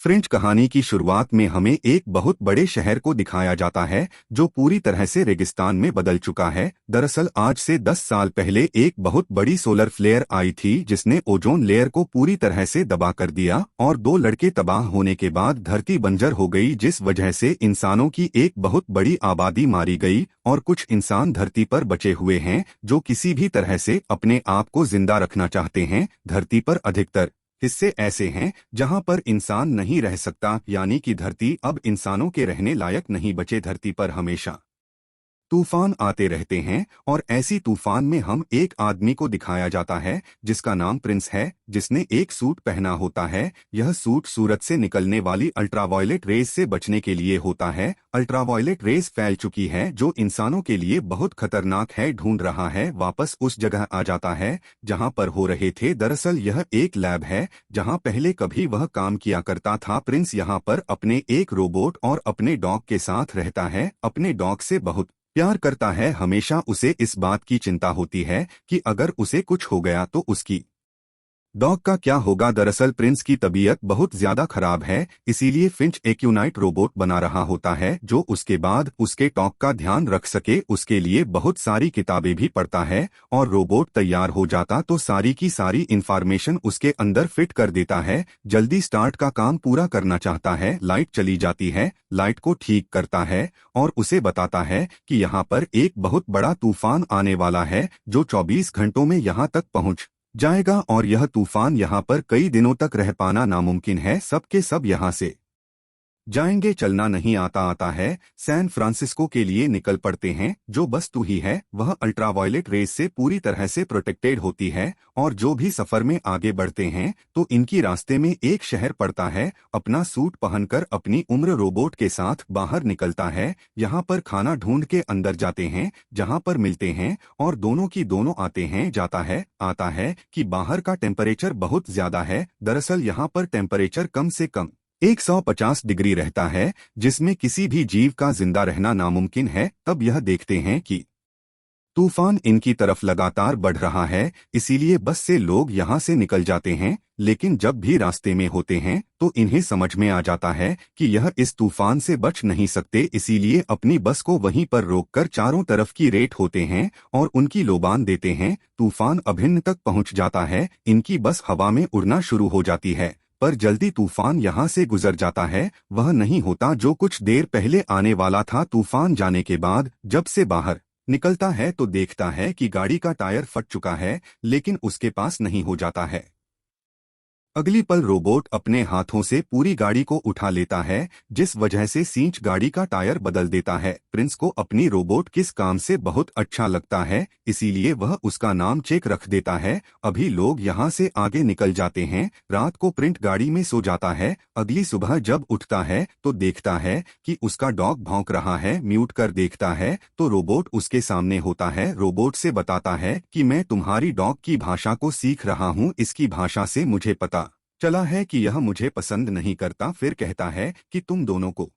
French कहानी की शुरुआत में हमें एक बहुत बड़े शहर को दिखाया जाता है जो पूरी तरह से रेगिस्तान में बदल चुका है। दरअसल आज से 10 साल पहले एक बहुत बड़ी सोलर फ्लेयर आई थी जिसने ओजोन लेयर को पूरी तरह से दबा कर दिया और दो लड़के तबाह होने के बाद धरती बंजर हो गई, जिस वजह से इंसानों की एक बहुत बड़ी आबादी मारी गई और कुछ इंसान धरती पर बचे हुए हैं जो किसी भी तरह से अपने आप को जिंदा रखना चाहते हैं। धरती पर अधिकतर हिस्से ऐसे हैं जहां पर इंसान नहीं रह सकता, यानी कि धरती अब इंसानों के रहने लायक नहीं बचे। धरती पर हमेशा तूफान आते रहते हैं और ऐसी तूफान में हम एक आदमी को दिखाया जाता है जिसका नाम प्रिंस है, जिसने एक सूट पहना होता है। यह सूट सूरज से निकलने वाली अल्ट्रावायलेट रेज से बचने के लिए होता है। अल्ट्रावायलेट रेज फैल चुकी है जो इंसानों के लिए बहुत खतरनाक है। ढूंढ रहा है, वापस उस जगह आ जाता है जहां पर हो रहे थे। दरअसल यह एक लैब है जहां पहले कभी वह काम किया करता था। प्रिंस यहां पर अपने एक रोबोट और अपने डॉग के साथ रहता है। अपने डॉग से बहुत प्यार करता है। हमेशा उसे इस बात की चिंता होती है कि अगर उसे कुछ हो गया तो उसकी डॉग का क्या होगा। दरअसल प्रिंस की तबीयत बहुत ज्यादा खराब है, इसीलिए फिंच एक यूनाइट रोबोट बना रहा होता है जो उसके बाद उसके डॉग का ध्यान रख सके। उसके लिए बहुत सारी किताबें भी पढ़ता है और रोबोट तैयार हो जाता तो सारी की सारी इंफॉर्मेशन उसके अंदर फिट कर देता है। जल्दी स्टार्ट का काम पूरा करना चाहता है। लाइट चली जाती है, लाइट को ठीक करता है और उसे बताता है कि यहाँ पर एक बहुत बड़ा तूफान आने वाला है जो 24 घंटों में यहाँ तक पहुँच जाएगा और यह तूफान यहाँ पर कई दिनों तक रह पाना नामुमकिन है। सब के सब यहाँ से जाएंगे। चलना नहीं आता आता है। सैन फ्रांसिस्को के लिए निकल पड़ते हैं। जो वस्तु ही है वह अल्ट्रावायलेट रेस से पूरी तरह से प्रोटेक्टेड होती है और जो भी सफर में आगे बढ़ते हैं तो इनकी रास्ते में एक शहर पड़ता है। अपना सूट पहनकर अपनी उम्र रोबोट के साथ बाहर निकलता है। यहाँ पर खाना ढूंढ के अंदर जाते हैं जहाँ पर मिलते हैं और दोनों की दोनों आते हैं। जाता है आता है कि बाहर का टेम्परेचर बहुत ज्यादा है। दरअसल यहाँ पर टेम्परेचर कम से कम 150 डिग्री रहता है जिसमें किसी भी जीव का जिंदा रहना नामुमकिन है। तब यह देखते हैं कि तूफान इनकी तरफ लगातार बढ़ रहा है, इसीलिए बस से लोग यहाँ से निकल जाते हैं। लेकिन जब भी रास्ते में होते हैं तो इन्हें समझ में आ जाता है कि यह इस तूफान से बच नहीं सकते, इसीलिए अपनी बस को वहीं पर रोककर चारों तरफ की रेट होते हैं और उनकी लोबान देते हैं। तूफान अभिन्न तक पहुंच जाता है। इनकी बस हवा में उड़ना शुरू हो जाती है, पर जल्दी तूफान यहाँ से गुजर जाता है। वह नहीं होता जो कुछ देर पहले आने वाला था। तूफान जाने के बाद जब से बाहर निकलता है तो देखता है कि गाड़ी का टायर फट चुका है, लेकिन उसके पास नहीं हो जाता है। अगली पल रोबोट अपने हाथों से पूरी गाड़ी को उठा लेता है, जिस वजह से सींच गाड़ी का टायर बदल देता है। प्रिंस को अपनी रोबोट किस काम से बहुत अच्छा लगता है, इसीलिए वह उसका नाम चेक रख देता है। अभी लोग यहाँ से आगे निकल जाते हैं। रात को प्रिंट गाड़ी में सो जाता है। अगली सुबह जब उठता है तो देखता है कि उसका डॉग भौंक रहा है। म्यूट कर देखता है तो रोबोट उसके सामने होता है। रोबोट से बताता है कि मैं तुम्हारी डॉग की भाषा को सीख रहा हूँ। इसकी भाषा से मुझे पता चला है कि यह मुझे पसंद नहीं करता। फिर कहता है कि तुम दोनों को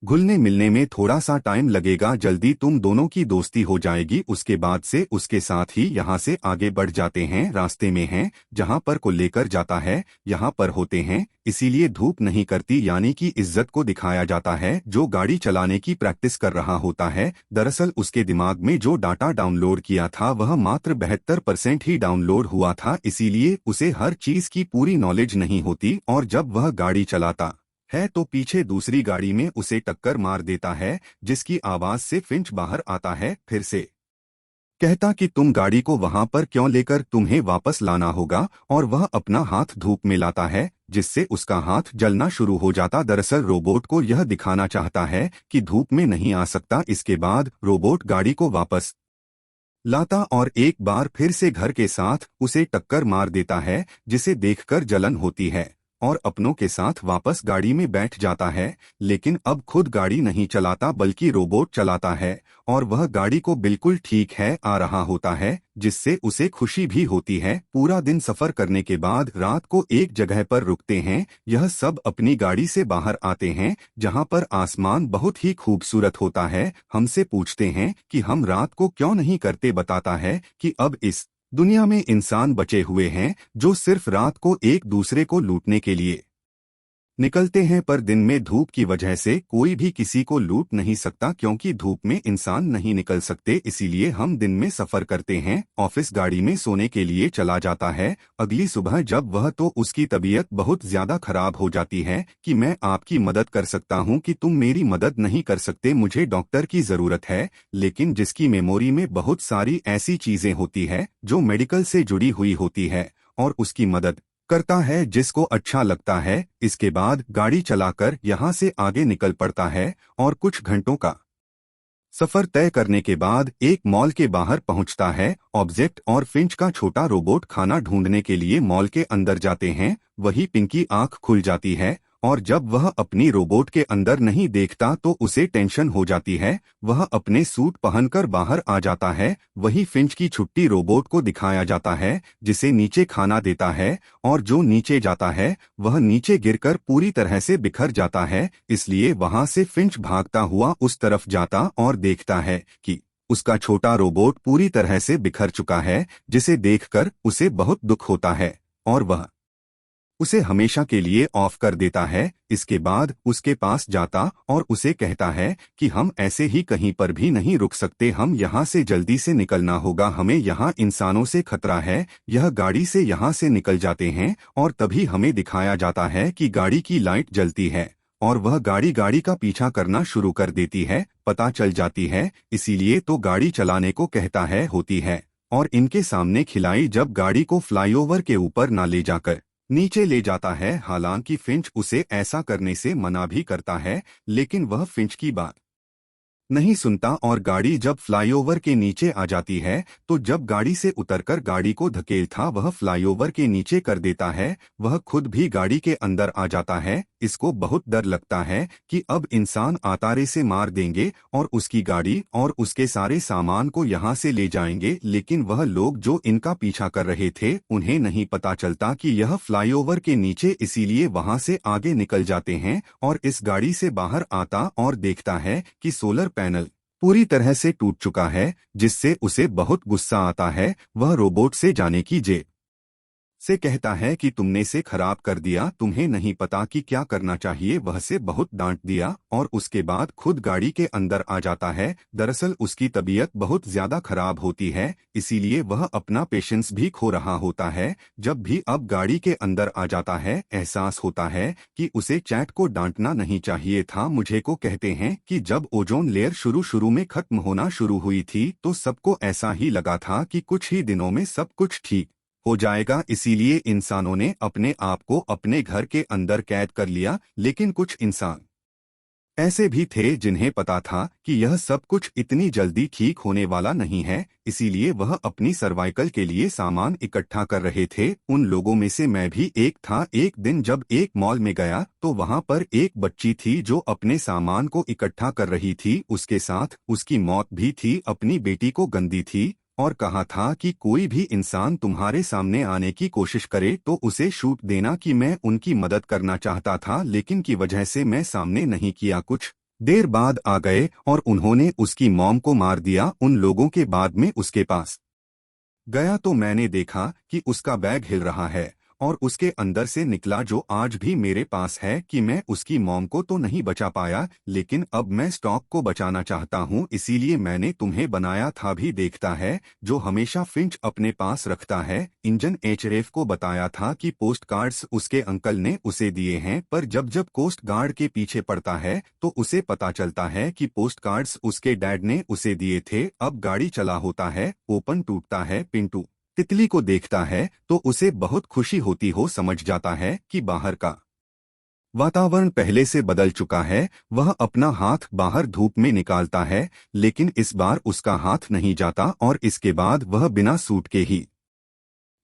घुलने मिलने में थोड़ा सा टाइम लगेगा, जल्दी तुम दोनों की दोस्ती हो जाएगी। उसके बाद से उसके साथ ही यहाँ से आगे बढ़ जाते हैं। रास्ते में हैं जहाँ पर को लेकर जाता है यहाँ पर होते हैं, इसीलिए धूप नहीं करती, यानी कि इज्जत को दिखाया जाता है। जो गाड़ी चलाने की प्रैक्टिस कर रहा होता है, दरअसल उसके दिमाग में जो डाटा डाउनलोड किया था वह मात्र 72% ही डाउनलोड हुआ था, इसीलिए उसे हर चीज की पूरी नॉलेज नहीं होती। और जब वह गाड़ी चलाता है तो पीछे दूसरी गाड़ी में उसे टक्कर मार देता है, जिसकी आवाज से फिंच बाहर आता है। फिर से कहता कि तुम गाड़ी को वहां पर क्यों लेकर, तुम्हें वापस लाना होगा। और वह अपना हाथ धूप में लाता है जिससे उसका हाथ जलना शुरू हो जाता। दरअसल रोबोट को यह दिखाना चाहता है कि धूप में नहीं आ सकता। इसके बाद रोबोट गाड़ी को वापस लाता और एक बार फिर से घर के साथ उसे टक्कर मार देता है, जिसे देखकर जलन होती है और अपनों के साथ वापस गाड़ी में बैठ जाता है। लेकिन अब खुद गाड़ी नहीं चलाता बल्कि रोबोट चलाता है और वह गाड़ी को बिल्कुल ठीक है आ रहा होता है, जिससे उसे खुशी भी होती है। पूरा दिन सफर करने के बाद रात को एक जगह पर रुकते हैं। यह सब अपनी गाड़ी से बाहर आते हैं जहां पर आसमान बहुत ही खूबसूरत होता है। हमसे पूछते हैं कि हम रात को क्यों नहीं करते। बताता है कि अब इस दुनिया में इंसान बचे हुए हैं जो सिर्फ रात को एक दूसरे को लूटने के लिए निकलते हैं, पर दिन में धूप की वजह से कोई भी किसी को लूट नहीं सकता, क्योंकि धूप में इंसान नहीं निकल सकते। इसीलिए हम दिन में सफर करते हैं। ऑफिस गाड़ी में सोने के लिए चला जाता है। अगली सुबह जब वह तो उसकी तबीयत बहुत ज्यादा खराब हो जाती है कि मैं आपकी मदद कर सकता हूं कि तुम मेरी मदद नहीं कर सकते, मुझे डॉक्टर की जरूरत है। लेकिन जिसकी मेमोरी में बहुत सारी ऐसी चीजें होती है जो मेडिकल से जुड़ी हुई होती है, और उसकी मदद करता है जिसको अच्छा लगता है। इसके बाद गाड़ी चलाकर यहाँ से आगे निकल पड़ता है और कुछ घंटों का सफर तय करने के बाद एक मॉल के बाहर पहुंचता है। ऑब्जेक्ट और फिंच का छोटा रोबोट खाना ढूंढने के लिए मॉल के अंदर जाते हैं। वही पिंकी आंख खुल जाती है, और जब वह अपनी रोबोट के अंदर नहीं देखता तो उसे टेंशन हो जाती है। वह अपने सूट पहनकर बाहर आ जाता है। वही फिंच की छुट्टी रोबोट को दिखाया जाता है, जिसे नीचे खाना देता है, और जो नीचे जाता है वह नीचे गिरकर पूरी तरह से बिखर जाता है। इसलिए वहां से फिंच भागता हुआ उस तरफ जाता और देखता है कि उसका छोटा रोबोट पूरी तरह से बिखर चुका है, जिसे देखकर उसे बहुत दुख होता है और वह उसे हमेशा के लिए ऑफ कर देता है। इसके बाद उसके पास जाता और उसे कहता है कि हम ऐसे ही कहीं पर भी नहीं रुक सकते, हम यहाँ से जल्दी से निकलना होगा, हमें यहाँ इंसानों से खतरा है। यह गाड़ी से यहाँ से निकल जाते हैं और तभी हमें दिखाया जाता है कि गाड़ी की लाइट जलती है और वह गाड़ी का पीछा करना शुरू कर देती है। पता चल जाती है, इसीलिए तो गाड़ी चलाने को कहता है होती है। और इनके सामने खिलाई जब गाड़ी को फ्लाईओवर के ऊपर ना ले जाकर नीचे ले जाता है। हालांकि फिंच उसे ऐसा करने से मना भी करता है, लेकिन वह फिंच की बात नहीं सुनता और गाड़ी जब फ्लाईओवर के नीचे आ जाती है तो जब गाड़ी से उतरकर गाड़ी को धकेलता वह फ्लाईओवर के नीचे कर देता है। वह खुद भी गाड़ी के अंदर आ जाता है। इसको बहुत डर लगता है कि अब इंसान आतारे से मार देंगे और उसकी गाड़ी और उसके सारे सामान को यहाँ से ले जाएंगे। लेकिन वह लोग जो इनका पीछा कर रहे थे उन्हें नहीं पता चलता कि यह फ्लाईओवर के नीचे, इसीलिए वहां से आगे निकल जाते हैं और इस गाड़ी से बाहर आता और देखता है कि सोलर पैनल पूरी तरह से टूट चुका है, जिससे उसे बहुत गुस्सा आता है। वह रोबोट से जाने की जेब से कहता है कि तुमने से खराब कर दिया, तुम्हें नहीं पता कि क्या करना चाहिए। वह से बहुत डांट दिया और उसके बाद खुद गाड़ी के अंदर आ जाता है। दरअसल उसकी तबीयत बहुत ज्यादा खराब होती है, इसीलिए वह अपना पेशेंस भी खो रहा होता है। जब भी अब गाड़ी के अंदर आ जाता है, एहसास होता है कि उसे चैट को डांटना नहीं चाहिए था। मुझे को कहते हैं कि जब ओजोन लेयर शुरू में खत्म होना शुरू हुई थी तो सबको ऐसा ही लगा था कि कुछ ही दिनों में सब कुछ ठीक हो जाएगा, इसीलिए इंसानों ने अपने आप को अपने घर के अंदर कैद कर लिया। लेकिन कुछ इंसान ऐसे भी थे जिन्हें पता था कि यह सब कुछ इतनी जल्दी ठीक होने वाला नहीं है, इसीलिए वह अपनी सर्वाइकल के लिए सामान इकट्ठा कर रहे थे। उन लोगों में से मैं भी एक था। एक दिन जब एक मॉल में गया तो वहां पर एक बच्ची थी जो अपने सामान को इकट्ठा कर रही थी। उसके साथ उसकी मौत भी थी। अपनी बेटी को गंदी थी और कहा था कि कोई भी इंसान तुम्हारे सामने आने की कोशिश करे तो उसे शूट देना, कि मैं उनकी मदद करना चाहता था लेकिन की वजह से मैं सामने नहीं किया। कुछ देर बाद आ गए और उन्होंने उसकी मॉम को मार दिया। उन लोगों के बाद में उसके पास गया तो मैंने देखा कि उसका बैग हिल रहा है और उसके अंदर से निकला जो आज भी मेरे पास है कि मैं उसकी मॉम को तो नहीं बचा पाया, लेकिन अब मैं स्टॉक को बचाना चाहता हूं, इसीलिए मैंने तुम्हें बनाया था। भी देखता है जो हमेशा फिंच अपने पास रखता है। इंजन एचरेफ को बताया था कि पोस्ट कार्ड्स उसके अंकल ने उसे दिए हैं, पर जब जब कोस्ट गार्ड के पीछे पड़ता है तो उसे पता चलता है कि पोस्ट कार्ड्स उसके डैड ने उसे दिए थे। अब गाड़ी चला होता है, ओपन टूटता है। पिंटू तितली को देखता है तो उसे बहुत खुशी होती हो। समझ जाता है कि बाहर का वातावरण पहले से बदल चुका है। वह अपना हाथ बाहर धूप में निकालता है, लेकिन इस बार उसका हाथ नहीं जाता और इसके बाद वह बिना सूट के ही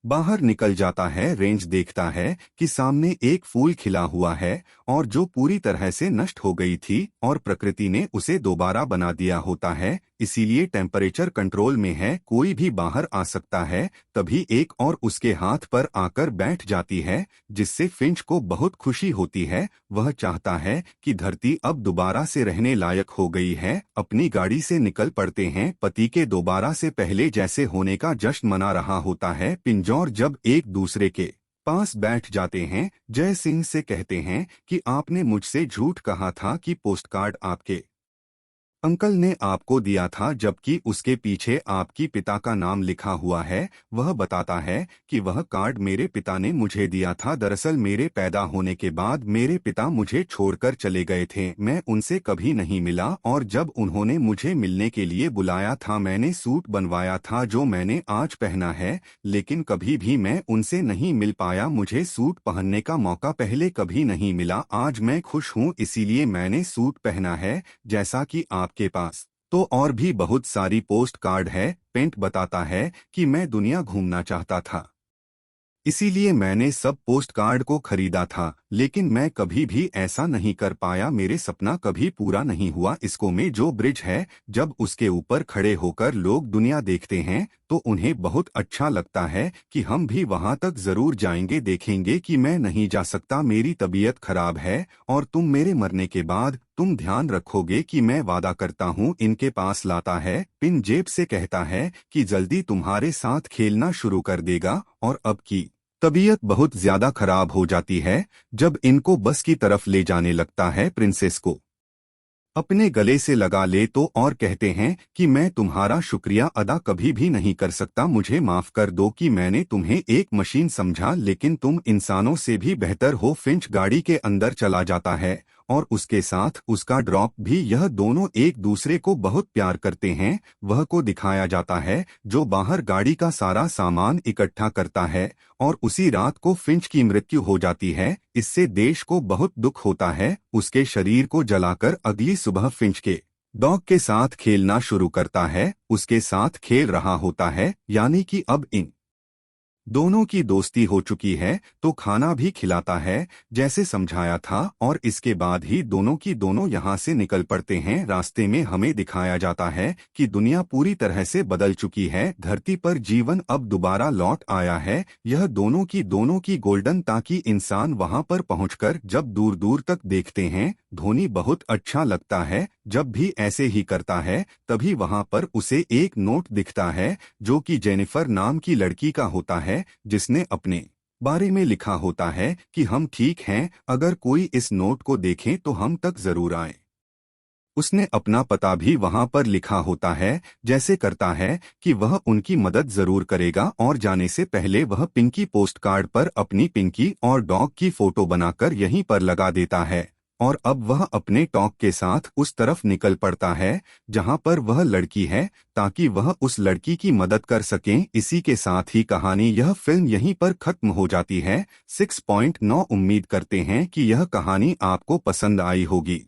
बाहर निकल जाता है। रेंज देखता है कि सामने एक फूल खिला हुआ है और जो पूरी तरह से नष्ट हो गई थी और प्रकृति ने उसे दोबारा बना दिया होता है, इसीलिए टेम्परेचर कंट्रोल में है, कोई भी बाहर आ सकता है। तभी एक और उसके हाथ पर आकर बैठ जाती है, जिससे फिंच को बहुत खुशी होती है। वह चाहता है कि धरती अब दोबारा से रहने लायक हो गई है। अपनी गाड़ी से निकल पड़ते हैं। पति के दोबारा से पहले जैसे होने का जश्न मना रहा होता है। पिंजौर जब एक दूसरे के पास बैठ जाते हैं। जय सिंह से कहते हैं कि आपने मुझसे झूठ कहा था कि पोस्टकार्ड आपके अंकल ने आपको दिया था, जबकि उसके पीछे आपकी पिता का नाम लिखा हुआ है। वह बताता है कि वह कार्ड मेरे पिता ने मुझे दिया था। दरअसल मेरे पैदा होने के बाद मेरे पिता मुझे छोड़कर चले गए थे। मैं उनसे कभी नहीं मिला और जब उन्होंने मुझे मिलने के लिए बुलाया था मैंने सूट बनवाया था जो मैंने आज पहना है, लेकिन कभी भी मैं उनसे नहीं मिल पाया। मुझे सूट पहनने का मौका पहले कभी नहीं मिला। आज मैं खुश हूँ इसीलिए मैंने सूट पहना है। जैसा कि आपके पास तो और भी बहुत सारी पोस्ट कार्ड है। पेंट बताता है कि मैं दुनिया घूमना चाहता था, इसीलिए मैंने सब पोस्ट कार्ड को खरीदा था, लेकिन मैं कभी भी ऐसा नहीं कर पाया। मेरे सपना कभी पूरा नहीं हुआ। इसको में जो ब्रिज है, जब उसके ऊपर खड़े होकर लोग दुनिया देखते हैं तो उन्हें बहुत अच्छा लगता है कि हम भी वहां तक जरूर जाएंगे। देखेंगे कि मैं नहीं जा सकता, मेरी तबीयत खराब है और तुम मेरे मरने के बाद तुम ध्यान रखोगे कि मैं वादा करता हूँ। इनके पास लाता है। पिन जेब से कहता है कि जल्दी तुम्हारे साथ खेलना शुरू कर देगा और अब की तबीयत बहुत ज्यादा खराब हो जाती है। जब इनको बस की तरफ ले जाने लगता है, प्रिंसेस को अपने गले से लगा ले तो और कहते हैं कि मैं तुम्हारा शुक्रिया अदा कभी भी नहीं कर सकता। मुझे माफ कर दो कि मैंने तुम्हें एक मशीन समझा, लेकिन तुम इंसानों से भी बेहतर हो। फिंच गाड़ी के अंदर चला जाता है और उसके साथ उसका ड्रॉप भी। यह दोनों एक दूसरे को बहुत प्यार करते हैं। वह को दिखाया जाता है जो बाहर गाड़ी का सारा सामान इकट्ठा करता है और उसी रात को फिंच की मृत्यु हो जाती है। इससे देश को बहुत दुख होता है। उसके शरीर को जलाकर अगली सुबह फिंच के डॉग के साथ खेलना शुरू करता है। उसके साथ खेल रहा होता है, यानी कि अब इन दोनों की दोस्ती हो चुकी है तो खाना भी खिलाता है जैसे समझाया था। और इसके बाद ही दोनों की दोनों यहाँ से निकल पड़ते हैं। रास्ते में हमें दिखाया जाता है कि दुनिया पूरी तरह से बदल चुकी है। धरती पर जीवन अब दोबारा लौट आया है। यह दोनों की गोल्डन, ताकि इंसान वहां पर पहुंचकर जब दूर दूर तक देखते हैं धोनी बहुत अच्छा लगता है। जब भी ऐसे ही करता है तभी वहां पर उसे एक नोट दिखता है जो कि जेनिफर नाम की लड़की का होता है, जिसने अपने बारे में लिखा होता है कि हम ठीक हैं, अगर कोई इस नोट को देखे तो हम तक जरूर आए। उसने अपना पता भी वहां पर लिखा होता है। जैसे करता है कि वह उनकी मदद जरूर करेगा और जाने से पहले वह पिंकी पोस्ट कार्ड पर अपनी पिंकी और डॉग की फोटो बनाकर यहीं पर लगा देता है। और अब वह अपने टॉक के साथ उस तरफ निकल पड़ता है जहां पर वह लड़की है, ताकि वह उस लड़की की मदद कर सकें। इसी के साथ ही कहानी, यह फिल्म यहीं पर खत्म हो जाती है। 6.9 उम्मीद करते हैं कि यह कहानी आपको पसंद आई होगी।